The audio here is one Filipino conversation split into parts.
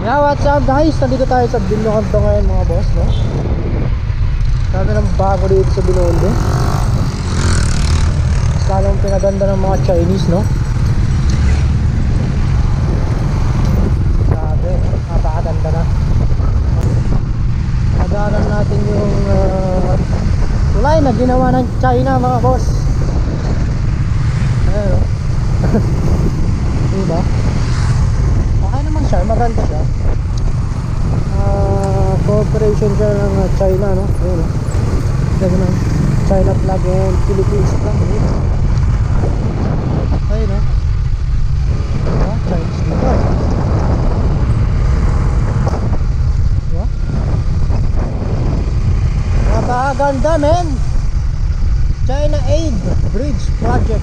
Yeah, what's up guys? Nandito tayo sa Binondo ngayon mga boss, no? Sabi ng bago dito sa Binondo. Lalong pinaganda ng mga Chinese, no? Sabi, napakaganda na. Nagaran natin yung tulay na ginawa ng China mga boss. Ayan, no? Diba? Okay naman siya, maganda siya. Cooperation siya ng China, no? Ayun, no? Lagi ng China flag and Philippines flag, no? Ayun, no? Chinese dito, eh. Diba? Napakaganda, men! China Aid Bridge Project.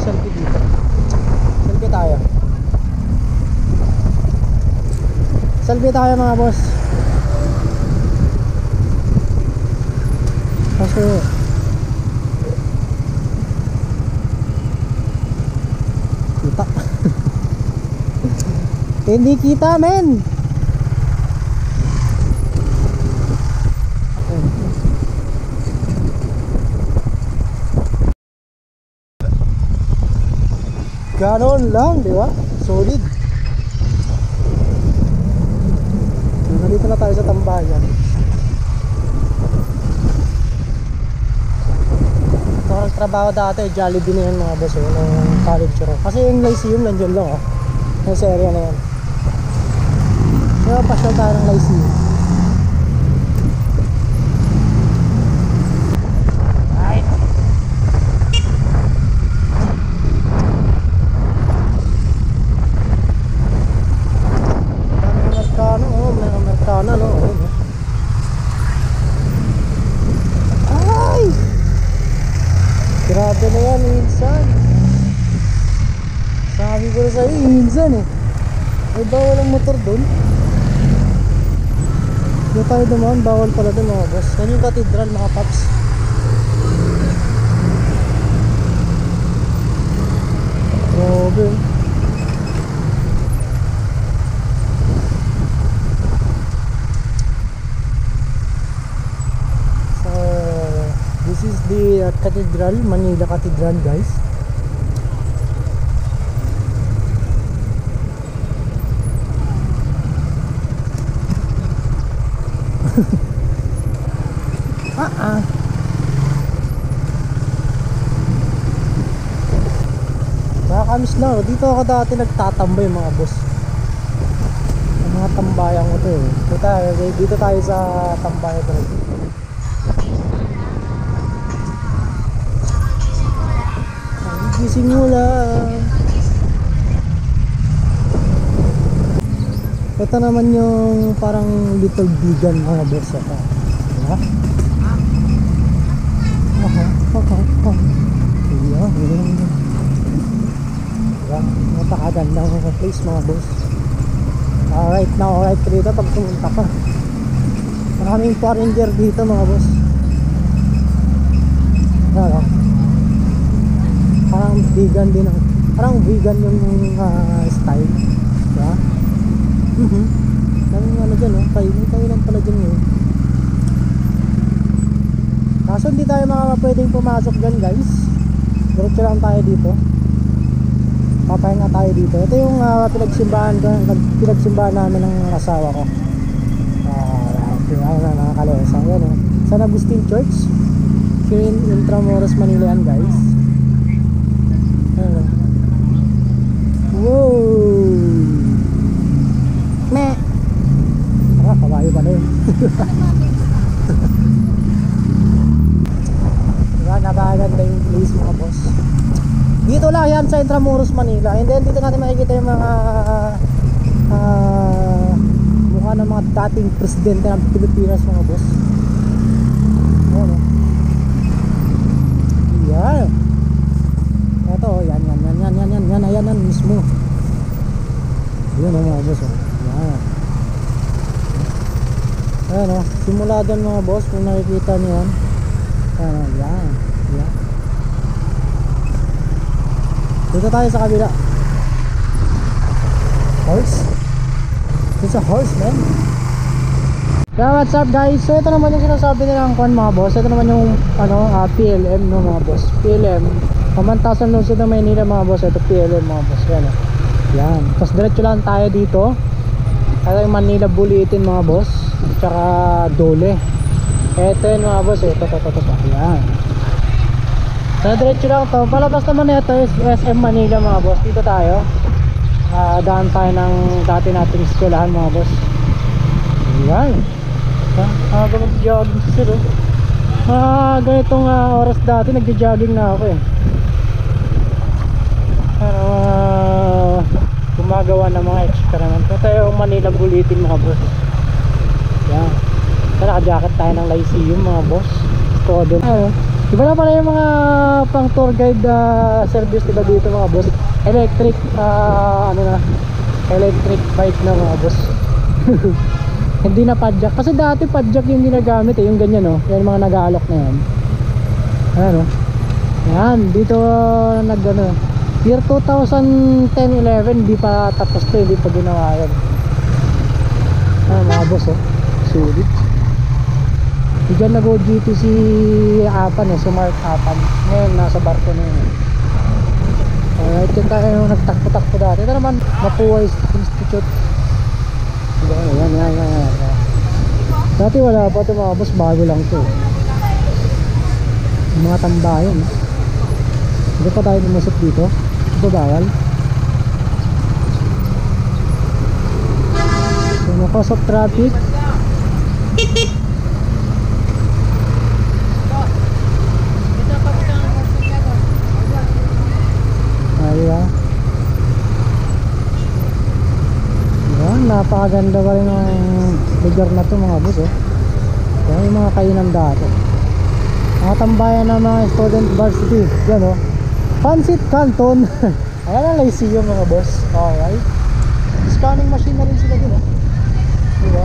Selfie dito. Selfie tayo. Selfie tayo mga boss. Kasi kita. Hindi kita, men. Ganon lang, di ba? Solid. Nandito na tayo sa tambayan. Ito ang trabaho dati, Jollibee na yan mga boss, ng college ro. Kasi yung Lyceum nandiyan lang, oh. Yung sa area na yan. Kaya pasyal tayo ng Lyceum. Grabe na yan, minsan. Sabi ko na sa'yo, minsan eh. Ay, bawal ang motor dun. Hindi tayo dumaan, bawal pala dun mga boss. Yan yung cathedral mga paps. Grabe. This is the cathedral, Manila Cathedral, guys. Nakakamiss lang. Dito ako dati nagtatambay mga boss. Ang mga tambayan ko to eh. Dito tayo sa tambayan ko. Gising mo lang. Ito naman yung parang little vegan mga boss. Diba? Diba? Napakaganda ng place mga boss. Alright na alright dito pag pumunta ka. Maraming foreigner dito mga boss. Diba? Parang vegan din ang, parang vegan yung style, diba? Daming ano dyan, oh. Tayo lang pala dyan yun. Kaso hindi tayo pwedeng pumasok dyan guys. Diretso lang tayo dito. Papahinga tayo dito. Ito yung pinagsimbahan namin ng asawa ko. Nakakalesa yan, oh. San Agustin Church here in Intramuros, Manila yan guys. Wow! Meh! Kawayo pa na yun. Diba, napakaganda yung place mga boss. Dito lang yan sa Intramuros, Manila. And then dito natin makikita yung mga mukha ng mga dating presidente ng Pilipinas mga boss. Ayan, oh. Yan. Ito, yan mismo. Yan ang mga boss, oh. Yan. Ayan, oh. Simula dyan mga boss, kung nakikita niyo yan. Yan. Dito tayo sa kabila. Horse? It's a horse, man. Kaya what's up guys? So ito naman yung sinasabi nilang kwan mga boss. Ito naman yung PLM no mga boss. PLM Pamantasan lungsod ng Maynila mga boss. Ito PLM mga boss. Yan o. Yan. Tapos diretso lang tayo dito. Ito yung Manila Bulletin mga boss. At saka Dole. Ito yun mga boss. Ito. Yan. So diretso lang to. Palabas naman ito is SM Manila mga boss. Dito tayo. Daan tayo ng dati nating eskwelahan mga boss. Yan. Mag-jogging sila. Ganitong oras dati nagja-jogging na ako eh. Pero gumagawa ng mga experiment. Ito yung Manila Bulletin mga boss. Yan. So naka-jacket tayo ng Lyceum mga boss. Todo. Iba na pala yung mga pang tour guide service diba dito mga boss. Electric electric bike na mga boss. Hindi na padjak kasi dati padjak yung ginagamit eh, yung ganyan oh. Yan mga nag-aalok na yan. Ayan oh. Yan dito year 2010-11 hindi pa tapos to, hindi pa ginawa yan. Mga boss oh. Sulit. Diyan nag-go GTC Apan eh, Smart Apan. Ngayon nasa barko na yun. Alright, yun tayo nagtakpo-takpo dati. Ito naman Mapua Institute. Yan. Dati wala pa ito mga boss, bago lang ito. Yung mga tambayan. Hindi pa tayo lumusot dito. Ito bawal. So, cause of traffic. Ayan. Napakaganda pa rin ng lugar na to mga boss oh. Yan yung mga kainan dati. Mga tambayan ng mga student varsity. Yan oh. Pancit Canton. Ayan ang Lyceum mga boss. Alright. Scanning machine na rin sila din oh. Diba?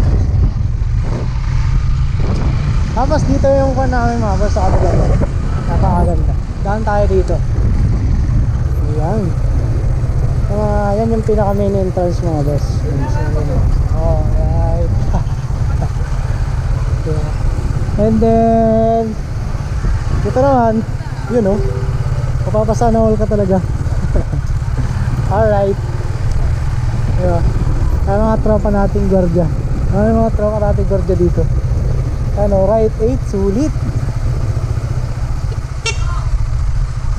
Tapos dito yung kwan namin mga boss sa kabila. Napakaganda. Daan tayo dito. Ayan. Yan yung pinaka main entrance mga boss. Alright. And then dito naman yun oh, mapapasana all ka talaga. Alright. Ay mga tropa nating gwardiya. Ay mga tropa nating gwardiya dito. Ano, right 8 sulit.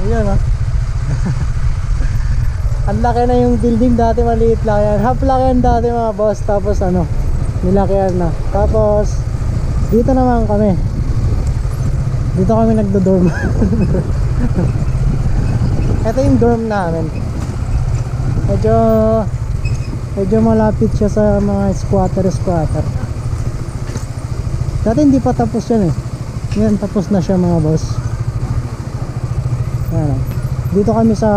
Ayun oh. Ang laki na yung building, dati maliit lang yan. Half laki yan dati mga boss. Tapos nilakihan na. Tapos dito naman kami. Dito kami nagdo-dorm. Ito yung dorm namin. Medyo malapit siya sa mga squatter. Dati hindi pa tapos yan eh. Ngayon tapos na siya mga boss. Ayan. Dito kami sa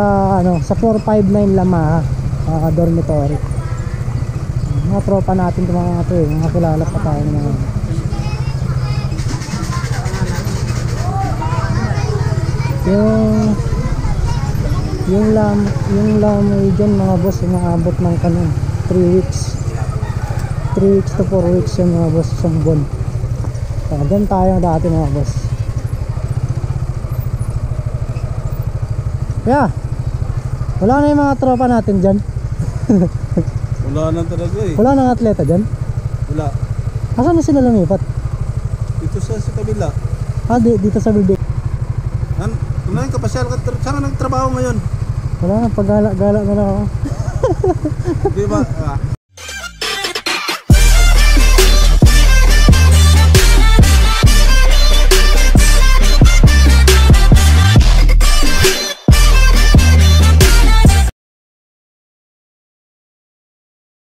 sa 459 Lamaha, mga dormitory. Mga tropa natin itong mga ito eh, mga kilala pa tayo mga. Yung lamay dyan mga boss, umaabot ng 3 weeks. 3 weeks to 4 weeks yung mga boss, isang buwan. Dyan tayo dati mga boss. Yeah. Wala na yung mga tropa natin dyan. Wala na talaga eh. Wala nang atleta dyan? Wala. Asan na sila lumipat? Dito sa kabila. Dito sa building. Kumain ka pasyal ka. Saan ka nagtrabaho mo yun? Wala na, paggala-gala na lang ako. Di ba?